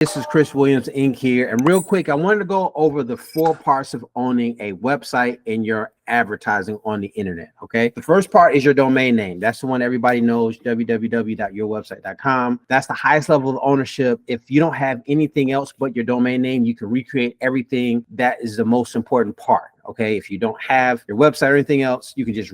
This is Chris Williams Inc. here. And real quick, I wanted to go over the 4 parts of owning a website and your advertising on the internet. Okay. The first part is your domain name. That's the one everybody knows, www.yourwebsite.com. That's the highest level of ownership. If you don't have anything else but your domain name, you can recreate everything. That is the most important part. Okay. If you don't have your website or anything else, you can just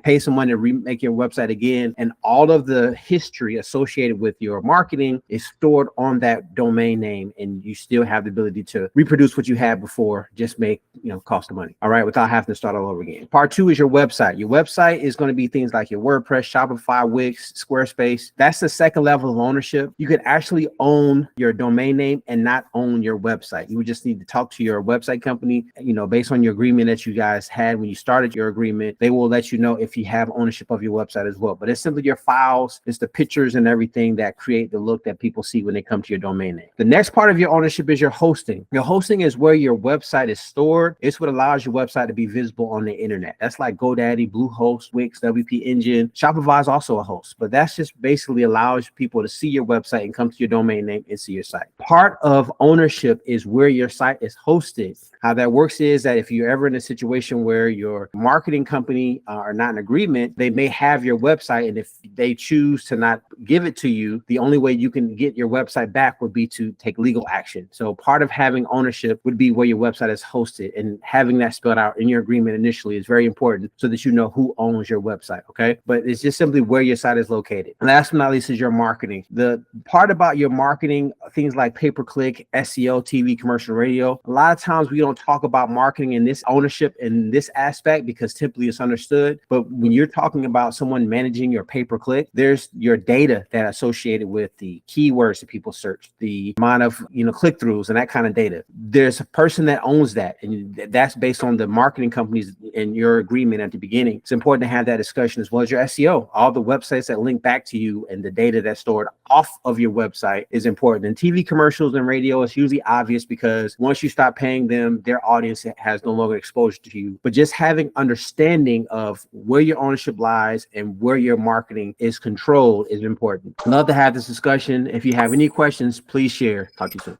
pay someone to remake your website again. And all of the history associated with your marketing is stored on that domain name. And you still have the ability to reproduce what you had before, just make, cost of money. All right. Without having to start all over again. Part 2 is your website. Your website is going to be things like your WordPress, Shopify, Wix, Squarespace. That's the second level of ownership. You can actually own your domain name and not own your website. You would just need to talk to your website company, based on your agreement that you guys had when you started your agreement. They will let you know if you have ownership of your website as well. But it's simply your files, it's the pictures and everything that create the look that people see when they come to your domain name. The next part of your ownership is your hosting. Your hosting is where your website is stored. It's what allows your website to be visible on the internet. That's like GoDaddy, Bluehost, Wix, WP Engine. Shopify is also a host, but that's just basically allows people to see your website and come to your domain name and see your site. Part of ownership is where your site is hosted. How that works is that if you're ever in a situation where your marketing company are not in agreement, they may have your website. And if they choose to not give it to you, the only way you can get your website back would be to take legal action. So part of having ownership would be where your website is hosted, and having that spelled out in your agreement initially is very important so that you know who owns your website. Okay. But it's just simply where your site is located. And last but not least is your marketing. The part about your marketing, things like pay-per-click, SEO, TV, commercial, radio. A lot of times we don't talk about marketing in this ownership in this aspect because typically it's understood. But when you're talking about someone managing your pay-per-click, there's your data that associated with the keywords that people search, the amount of click-throughs and that kind of data. There's a person that owns that, and that's based on the marketing companies and your agreement at the beginning. It's important to have that discussion, as well as your SEO. All the websites that link back to you and the data that's stored off of your website is important. And TV commercials and radio is usually obvious because once you stop paying them, their audience has no longer exposure to you. But just having understanding of where your ownership lies and where your marketing is controlled is important. Love to have this discussion. If you have any questions, please share. Talk to you soon.